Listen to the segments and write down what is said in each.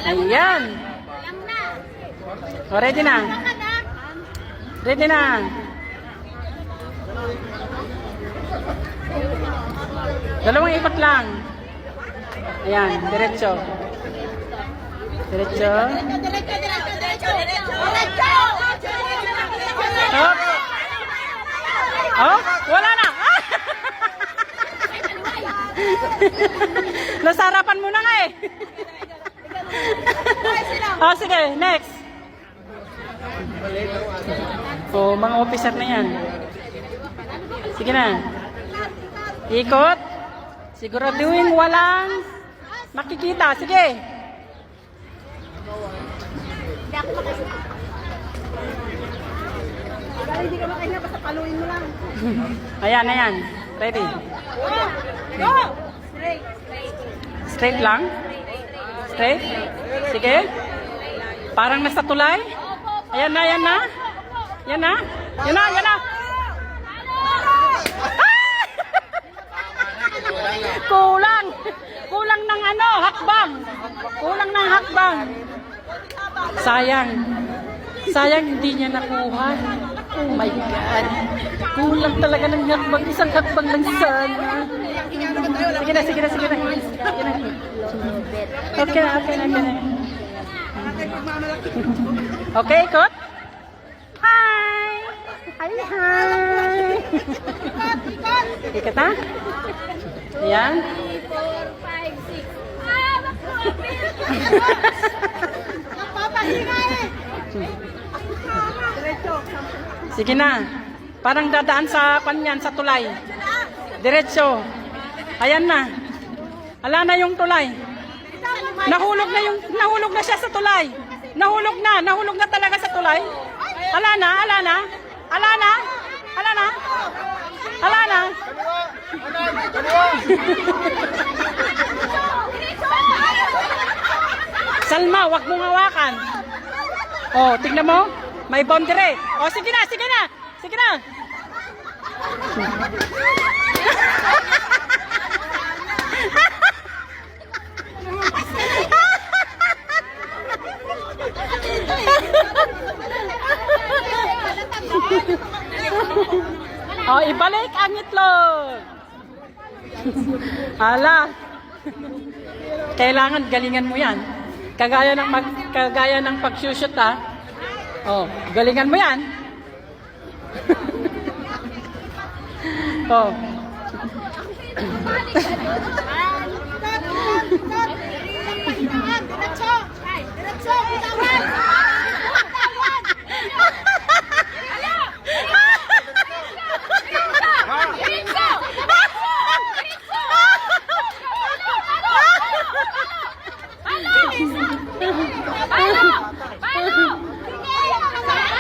Ayan. O, ready na. Ready na. Dalawang ikot lang. Ayan, diretso. Diretso. Hop. Oh, wala na. Nasarapan mo na nga eh. Oh, sige, next. Oh, mga officer na yan. Sige na. Ikot. Siguraduhin walang makikita. Sige. Hindi ka makahinga, basta paluin mo lang. Ayan, ayan. Ready? Go! Straight lang? Straight? Sige. Parang nasa tulay? Ayan na, ayan na. Yan na. Yan na, yan na. Kulang. Kulang ng ano, hakbang. Kulang ng hakbang. Sayang. Sayang hindi niya nakuha. Oh my God. Kulang talaga ng hakbang. Isang hakbang lang sana. Sige na, sige na, sige na. Sige na. Okay na, okay na, okay na. Okay, ikot. Hi! Hi, hi! Ikot na? Ayan. 3, 4, 5, 6. Sige na. Parang dadaan sa panyan, sa tulay. Diretso. Ayan na. Ala na yung tulay. Nahulog na siya sa tulay. Nahulog na talaga sa tulay. Ala na, ala na. Ala na. Ala na. Ala na. Salma, wag mong hawakan. Oh, tignan mo. May boundary. Oh, sige na, sige na. Sige na. Oh, ibalik ang itlog. Hala. Kailangan galingan mo 'yan. Kagaya ng pag-shoot ha. Oh, galingan mo 'yan. Oh.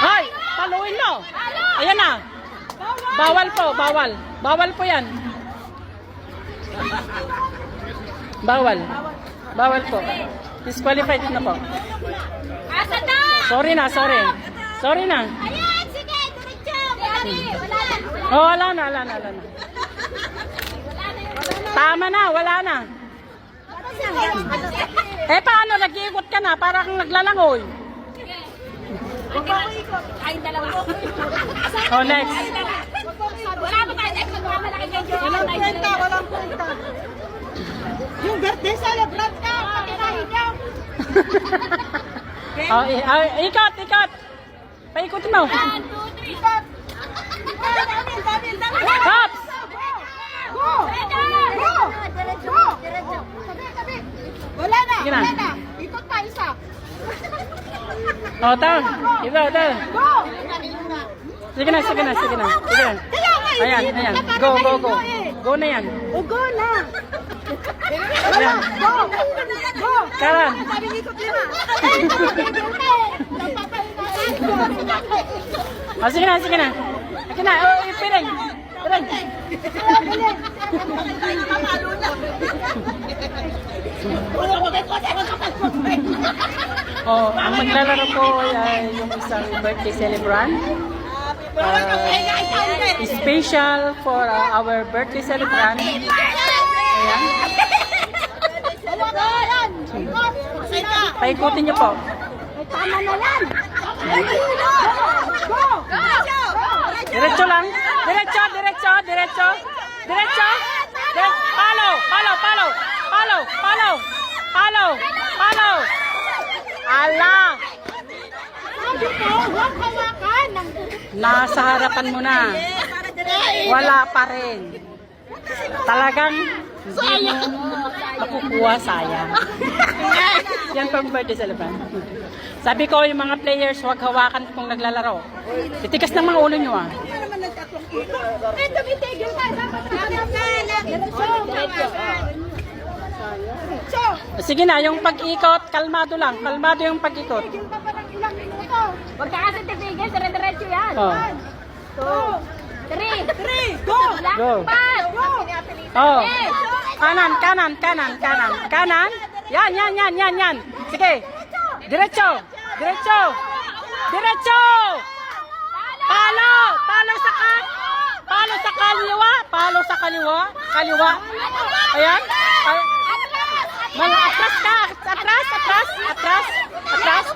Hoy, paluin mo. Ayan na. Bawal po, bawal. Bawal po 'yan. Bawal. Bawal po. Disqualified na po. Sorry na, sorry. Sorry na. Ayan, sige, diretso. Oh, wala na, wala na, wala na. Tama na, wala na. Eh, paano? Nag-iikot ka na, para kang naglalangoy. Ay, dalawa. Oh, next. Wala pa tayo next. Magmamalaki kayo. Walang kwenta, walang kwenta. Yung birthday celebrant ka, patirahin niyo. Oh, ikot, ikot. Paikot mo. 1, 2, 3. Ikot. Dami. Hops! Go! Go! Go! Tabi. Wala na, Sige na. wala na. Ikot pa isa. Oh, tao. Iba, tao. Go! Sige na, sige na, sige na. Sige na. Ayan, ayan. Go, go, go. Go na yan. O, go na. Ayan. Go! Go! Karan. Sabi ni Ikot lima. Oh, sige na, sige na. Sige na, oh, piring. Piring. Oh, ang maglalaro po ay yung isang birthday celebrant. Special for our birthday celebrant. Ayan. Paikutin niyo po. Ay, tama na yan. Go! Diretso lang. Diretso, diretso, diretso. Diretso. Palo, palo, palo. Palo, palo. Palo, palo. Ala. Sabi ko, huwag hawakan. Nasa harapan mo na. Wala pa rin. Talagang hindi mo makukuha, sayang. Yan pang birthday celebrant. Sabi ko, yung mga players, huwag hawakan kung naglalaro. Titigas ng mga ulo nyo ah. Eh, tumitigil ka. Dapat diretso. Sige na, yung pag-ikot, kalmado lang. Kalmado yung pag-ikot. Tigil pa pa ng ilang minuto. Huwag ka kasi titigil. Dire-diretso yan. Oh. 2, 3, go! Go. Pass! Go! Oh. Kanan, kanan, kanan, kanan. Kanan. Yan, yan, yan, yan, yan. Sige. Diretso. Diretso. Diretso. Palo. Palo sa palo sa kaliwa. Palo sa kaliwa. Kaliwa. Ayan. Mga atras ka. Atras, atras, atras, atras.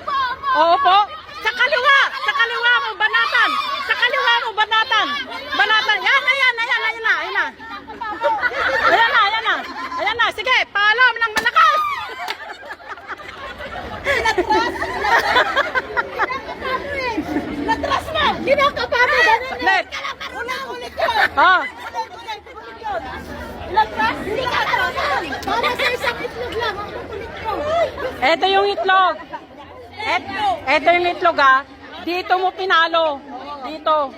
Oo po. Sa kaliwa. Sa kaliwa mo, banatan. Sa kaliwa mo, banatan. Banatan. Yan, ayan, ayan, ayan na, ayan na. Ayan na, ayan na. Ayan na. Sige, palo ng malakas. Natras na! Kinakapano! Saglit. Ulit yun! Oh. Natras! Hindi ka atras! Para sa isang itlog lang ang kukulit ko. Ito yung itlog. Ito yung itlog ah. Dito mo pinalo. Dito.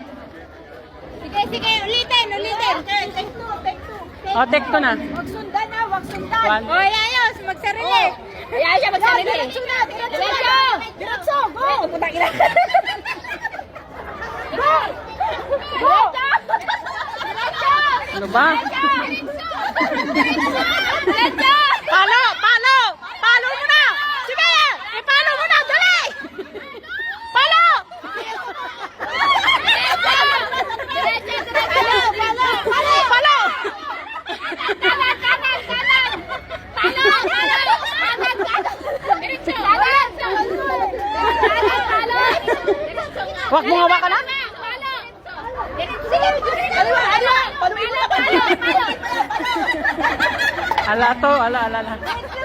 Sige, sige, ulitin, ulitin. Take two, take two. O, tek to na. Wag sundan na, wag sundan. One. O, ayos, magsarili. Ayaw siya magsarili. Diretso na, diretso na. Diretso, go. Putang ina. Go. Go. Diretso. Ano ba? Diretso. Palo! Palo! Palo mo na! Sige! Ipalo mo na! Dali! Palo! Diretso, diretso. Palo, palo. Palo! Kanan, kanan, kanan. Palo, palo. Kanan, kanan. Diretso. Kanan, palo. Huwag mo hawakan na. Palo. Sige, kaliwa, kaliwa. Palo, palo, palo. Ala to, ala, ala, ala. Diretso,